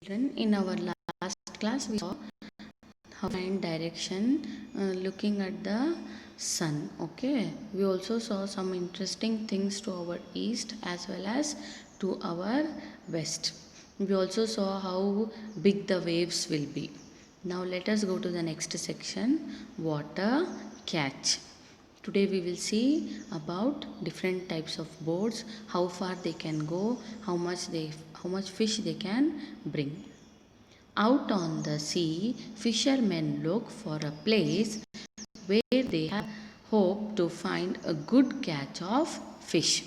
Children, in our last class we saw how to find direction looking at the sun. Okay, we also saw some interesting things to our east as well as to our west. We also saw how big the waves will be. Now let us go to the next section, water catch. Today we will see about different types of boats, how far they can go, how much fish they can bring. Out on the sea, fishermen look for a place where they have hope to find a good catch of fish.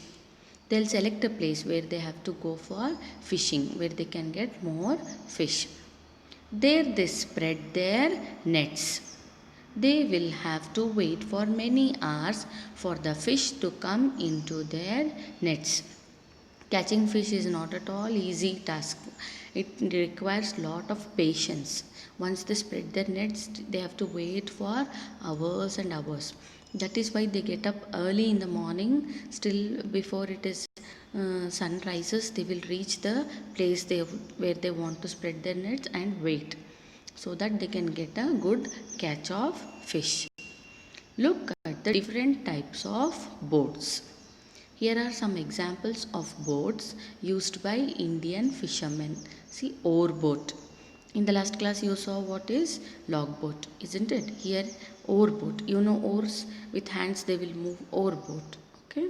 They'll select a place where they have to go for fishing, where they can get more fish. There they spread their nets. They will have to wait for many hours for the fish to come into their nets. Catching fish is not at all easy task. It requires lot of patience. Once they spread their nets, they have to wait for hours and hours. That is why they get up early in the morning. Still before it is sun rises, they will reach the place where they want to spread their nets and wait, so that they can get a good catch of fish. Look at the different types of boats. Here are some examples of boats used by Indian fishermen. See, oar boat. In the last class you saw what is log boat, isn't it? Here oar boat. You know oars, with hands they will move oar boat. Okay.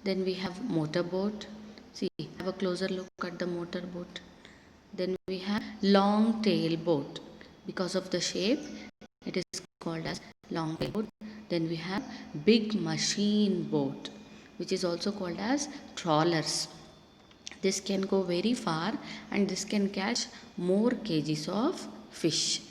Then we have motor boat. See, have a closer look at the motor boat. Then we have long tail boat. Because of the shape, it is called as long tail boat. Then we have big machine boat, which is also called as trawlers. This can go very far and this can catch more kgs of fish.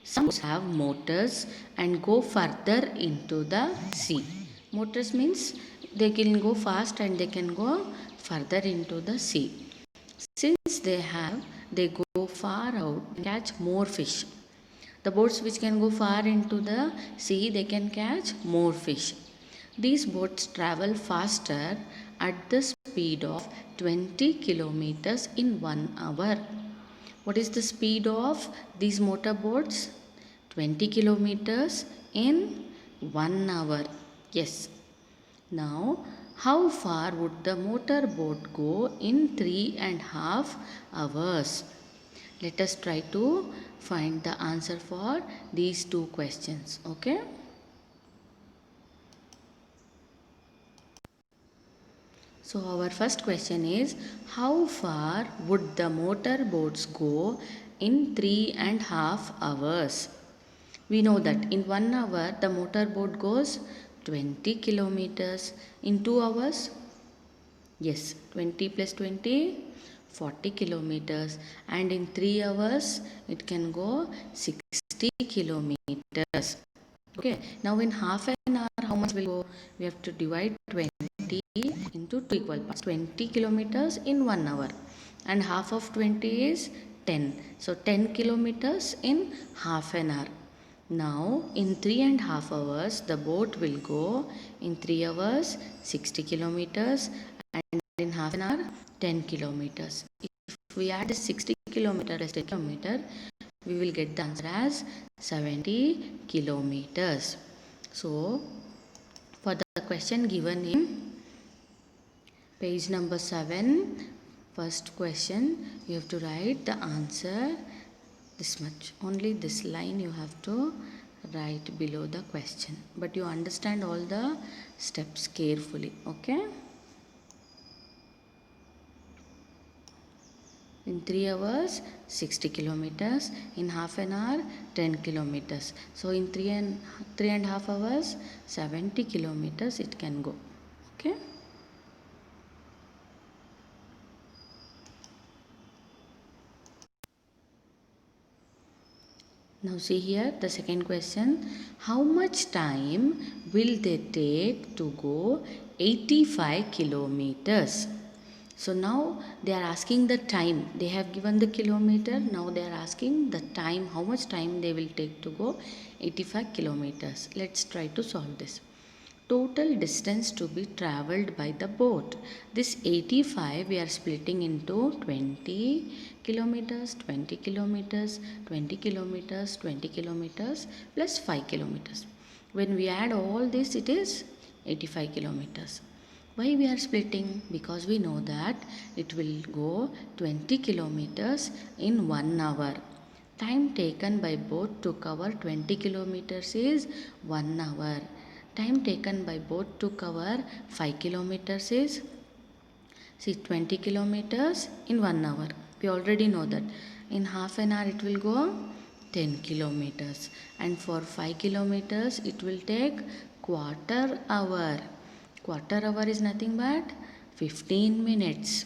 Some boats have motors and go further into the sea. Motors means they can go fast and they can go further into the sea. Since they go far out and catch more fish. The boats which can go far into the sea, they can catch more fish. These boats travel faster at the speed of 20 kilometers in 1 hour. What is the speed of these motor boats? 20 kilometers in 1 hour. Yes. Now, how far would the motor boat go in 3.5 hours? Let us try to find the answer for these two questions. Okay. So our first question is, how far would the motor boats go in 3.5 hours? We know that in 1 hour the motor boat goes 20 kilometers. In 2 hours, yes, 20 plus 20, 40 kilometers. And in 3 hours, it can go 60 kilometers. Okay, now in half an hour, how much will go? We have to divide 20 into 2 equal parts. 20 kilometers in 1 hour. And half of 20 is 10. So 10 kilometers in half an hour. Now, in 3.5 hours, the boat will go in 3 hours 60 kilometers and in half an hour 10 kilometers. If we add 60 kilometer as 10 kilometer, we will get the answer as 70 kilometers. So, for the question given in page number 7, first question, you have to write the answer this much. Only this line you have to write below the question. But you understand all the steps carefully. Okay. In 3 hours 60 kilometers, in half an hour 10 kilometers. So in 3.5 hours 70 kilometers it can go. Okay. Now see here the second question. How much time will they take to go 85 kilometers? So now they are asking the time. They have given the kilometer. Now they are asking the time, how much time they will take to go 85 kilometers. Let's try to solve this. Total distance to be traveled by the boat. This 85 we are splitting into 20 kilometers, 20 kilometers, 20 kilometers, 20 kilometers plus 5 kilometers. When we add all this, it is 85 kilometers. Why we are splitting? Because we know that it will go 20 kilometers in 1 hour. Time taken by boat to cover 20 kilometers is 1 hour. Time taken by boat to cover 5 kilometers is, see, 20 kilometers in 1 hour. We already know that. In half an hour it will go 10 kilometers. And for 5 kilometers it will take quarter hour. Quarter hour is nothing but 15 minutes.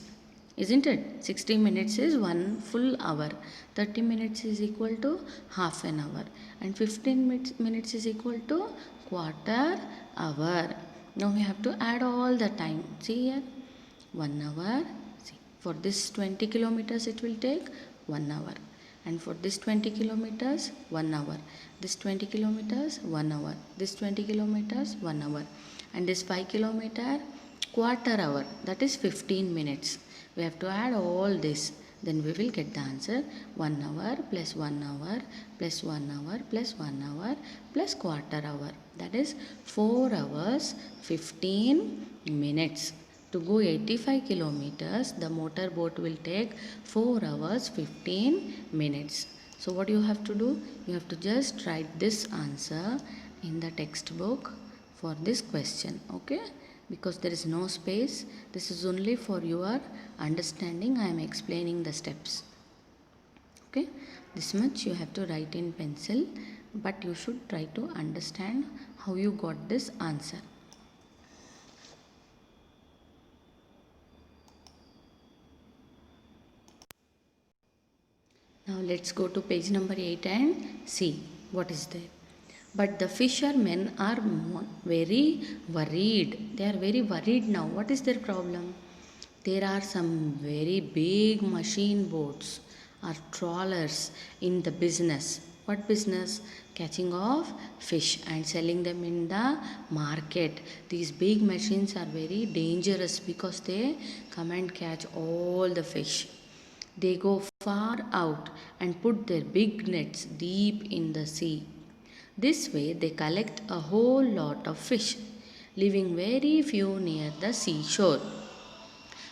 Isn't it? 60 minutes is one full hour. 30 minutes is equal to half an hour. And 15 minutes is equal to quarter hour. Now we have to add all the time. See here. 1 hour. See, for this 20 kilometers it will take 1 hour. And for this 20 kilometers, 1 hour. This 20 kilometers, 1 hour. This 20 kilometers, 1 hour. And this 5 kilometer, quarter hour. That is 15 minutes. We have to add all this. Then we will get the answer. 1 hour plus 1 hour plus 1 hour plus 1 hour plus quarter hour. That is 4 hours 15 minutes. To go 85 kilometers, the motor boat will take 4 hours 15 minutes. So what you have to do? You have to just write this answer in the textbook for this question. Okay? Because there is no space. This is only for your understanding. I am explaining the steps. Okay? This much you have to write in pencil. But you should try to understand how you got this answer. Now let's go to page number 8 and see what is there. But the fishermen are very worried. They are very worried now. What is their problem? There are some very big machine boats or trawlers in the business. What business? Catching of fish and selling them in the market. These big machines are very dangerous because they come and catch all the fish. They go far out and put their big nets deep in the sea. This way they collect a whole lot of fish, leaving very few near the seashore.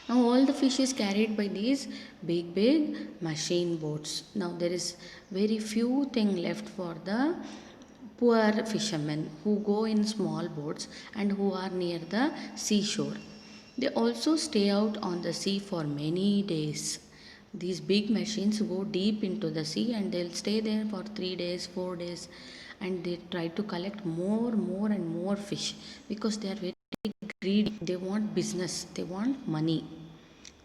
Now all the fish is carried by these big machine boats. Now there is very few thing left for the poor fishermen who go in small boats and who are near the seashore. They also stay out on the sea for many days. These big machines go deep into the sea and they'll stay there for 3 days, 4 days, and they try to collect more and more fish because they are very greedy. They want business, they want money.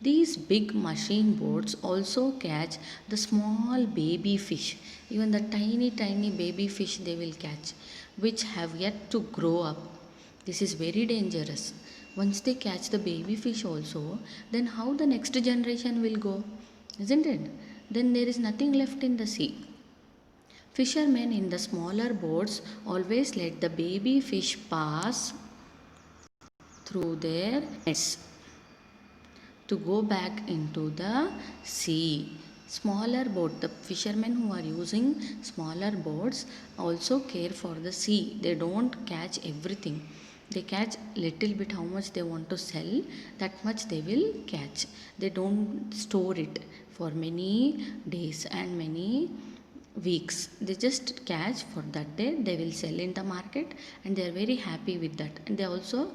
These big machine boats also catch the small baby fish, even the tiny baby fish they will catch, which have yet to grow up. This is very dangerous. Once they catch the baby fish also, then how the next generation will go? Isn't it? Then there is nothing left in the sea. Fishermen in the smaller boats always let the baby fish pass through their nets to go back into the sea. Smaller boat, the fishermen who are using smaller boats also care for the sea. They don't catch everything. They catch little bit how much they want to sell, that much they will catch. They don't store it for many days and many weeks. They just catch for that day, they will sell in the market and they are very happy with that. And they also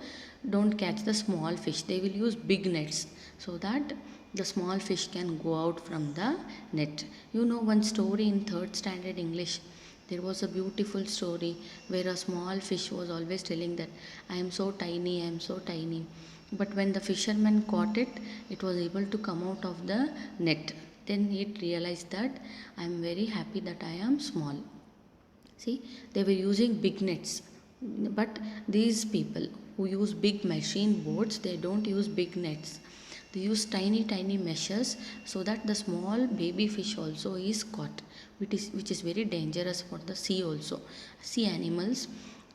don't catch the small fish, they will use big nets so that the small fish can go out from the net. You know one story in 3rd standard English. There was a beautiful story where a small fish was always telling that I am so tiny, I am so tiny. But when the fisherman caught it, it was able to come out of the net. Then it realized that I am very happy that I am small. See, they were using big nets. But these people who use big machine boats, they don't use big nets. They use tiny tiny meshes so that the small baby fish also is caught, which is very dangerous for the sea also, sea animals,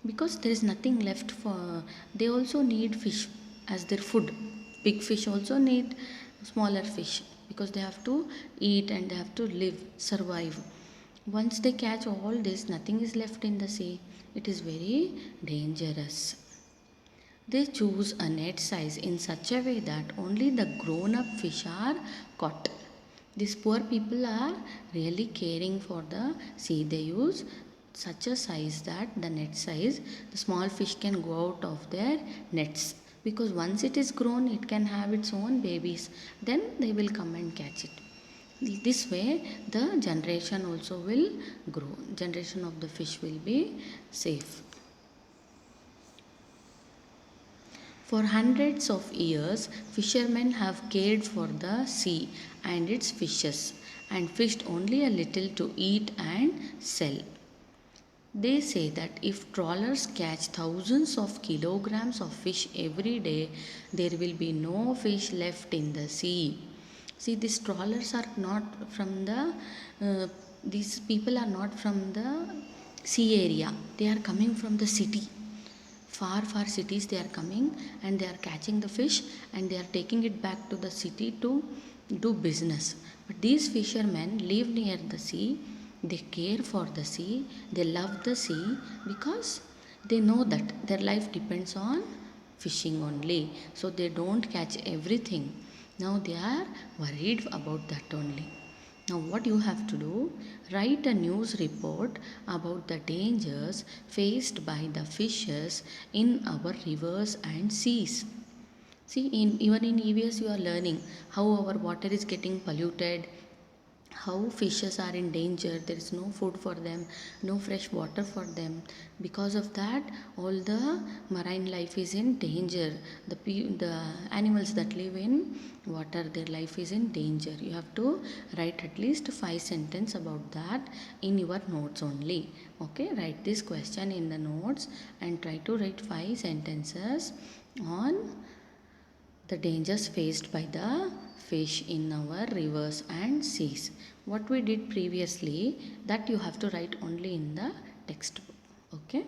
because there is nothing left for. They also need fish as their food. Big fish also need smaller fish because they have to eat and they have to live, survive. Once they catch all this, nothing is left in the sea. It is very dangerous. They choose a net size in such a way that only the grown up fish are caught. These poor people are really caring for the sea. They use such a size that the net size, the small fish can go out of their nets, because once it is grown, it can have its own babies. Then they will come and catch it. This way, the generation also will grow. Generation of the fish will be safe. For hundreds of years, fishermen have cared for the sea and its fishes and fished only a little to eat and sell. They say that if trawlers catch thousands of kilograms of fish every day, there will be no fish left in the sea. See, these trawlers are not from these people are not from the sea area, they are coming from the city. Far far cities they are coming, and they are catching the fish and they are taking it back to the city to do business. But these fishermen live near the sea, they care for the sea, they love the sea, because they know that their life depends on fishing only, so they don't catch everything. Now they are worried about that only. Now, what you have to do, write a news report about the dangers faced by the fishes in our rivers and seas. See, even in EVS, you are learning how our water is getting polluted, how fishes are in danger. There is no food for them, no fresh water for them. Because of that, all the marine life is in danger. The animals that live in water, their life is in danger. You have to write at least 5 sentences about that in your notes only. Okay, write this question in the notes and try to write 5 sentences on the dangers faced by the fish in our rivers and seas. What we did previously, that you have to write only in the textbook. Okay.